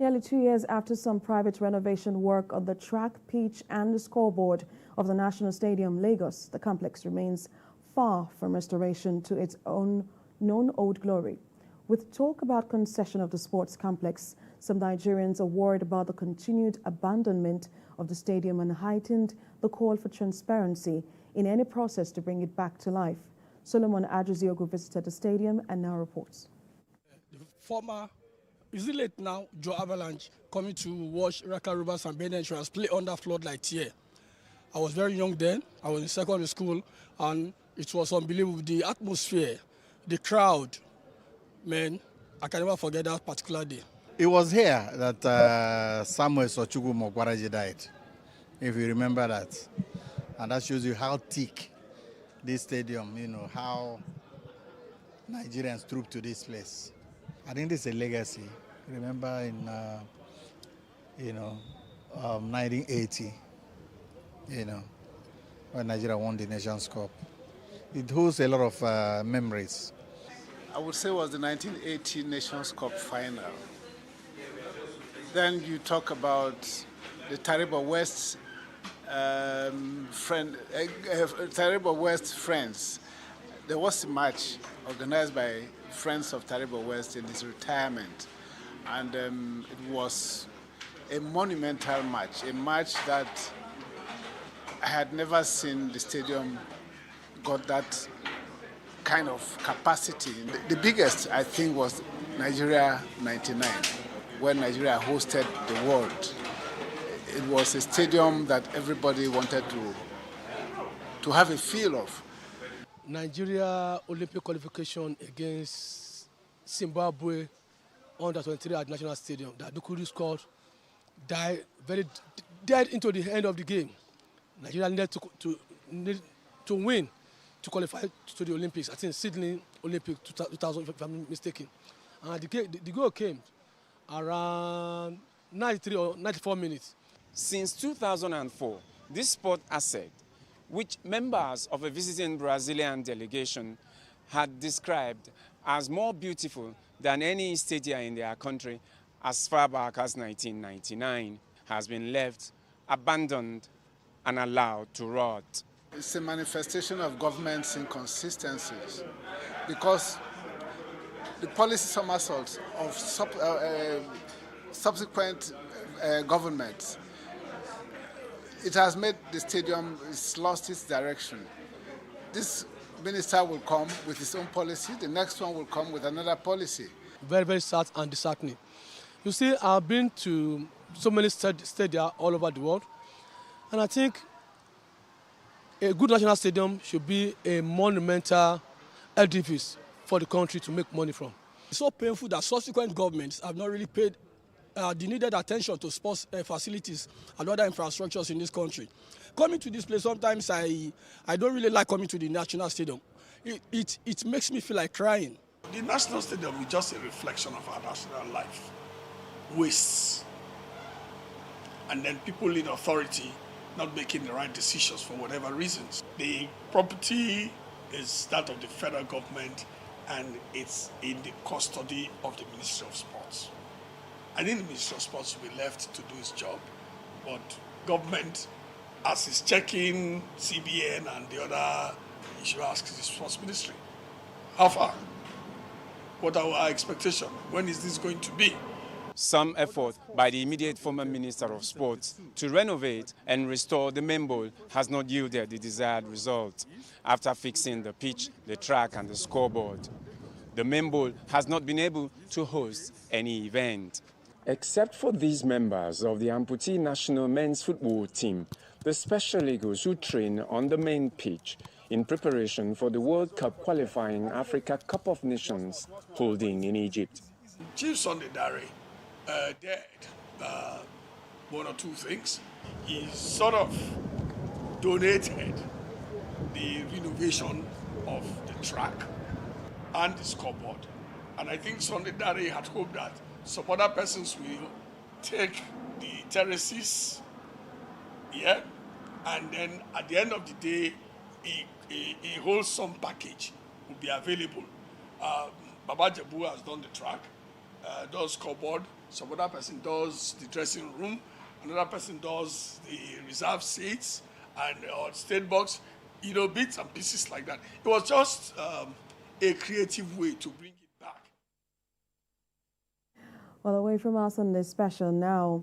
Nearly 2 years after some private renovation work on the track, pitch and the scoreboard of the National Stadium, Lagos, the complex remains far from restoration to its own known old glory. With talk about concession of the sports complex, some Nigerians are worried about the continued abandonment of the stadium and heightened the call for transparency in any process to bring it back to life. Solomon Ajuziogu visited the stadium and now reports. The former, is it late now, Joe Avalanche coming to watch Raka Rivers and Ben Entrance play under floodlight here. I was very young then. I was in secondary school, and it was unbelievable. The atmosphere, the crowd, man, I can never forget that particular day. It was here that Samuel Sochukwu Mokwaraji died, if you remember that. And that shows you how thick this stadium, how Nigerians trooped to this place. I think this is a legacy. Remember in, 1980, when Nigeria won the Nations Cup. It holds a lot of memories. I would say it was the 1980 Nations Cup final. Then you talk about the Taribo West Taribo West Friends. There was a match organized by Friends of Taribo West in his retirement, and it was a monumental match, a match that I had never seen the stadium got that kind of capacity. The biggest, I think, was Nigeria '99, when Nigeria hosted the world. It was a stadium that everybody wanted to have a feel of. Nigeria Olympic qualification against Zimbabwe under 23 at National Stadium that Dukuri scored, died into the end of the game. Nigeria needed to win to qualify to the Olympics. I think Sydney Olympic 2000, if I'm mistaken. And the goal came around 93 or 94 minutes. Since 2004, this sport asset, which members of a visiting Brazilian delegation had described as more beautiful than any stadia in their country as far back as 1999, has been left abandoned and allowed to rot. It's a manifestation of government's inconsistencies, because the policy somersaults of subsequent governments, it has made the stadium, it's lost its direction. This minister will come with his own policy, the next one will come with another policy. Very, very sad and disheartening. You see, I've been to so many stadia all over the world, and I think a good national stadium should be a monumental edifice for the country to make money from. It's so painful that subsequent governments have not really paid the needed attention to sports facilities and other infrastructures in this country. Coming to this place, sometimes I don't really like coming to the National Stadium. It makes me feel like crying. The National Stadium is just a reflection of our national life. Wastes. And then people in authority not making the right decisions for whatever reasons. The property is that of the federal government, and it's in the custody of the Ministry of Sports. I think the Ministry of Sports will be left to do its job, but government, as is checking CBN and the other, you should ask the Sports Ministry. How far? What are our expectations? When is this going to be? Some effort by the immediate former Minister of Sports to renovate and restore the main bowl has not yielded the desired result. After fixing the pitch, the track and the scoreboard, the main bowl has not been able to host any event. Except for these members of the amputee national men's football team, the Special Eagles who train on the main pitch in preparation for the World Cup qualifying Africa Cup of Nations holding in Egypt. Chief Sunday Dare did one or two things. He sort of donated the renovation of the track and the scoreboard. And I think Sunday Dare had hoped that some other persons will take the terraces, yeah, and then at the end of the day, a wholesome package will be available. Baba Jabu has done the track, does scoreboard, some other person does the dressing room, another person does the reserve seats and state box, you know, bits and pieces like that. It was just a creative way to bring it back. Well, away from us on this special now,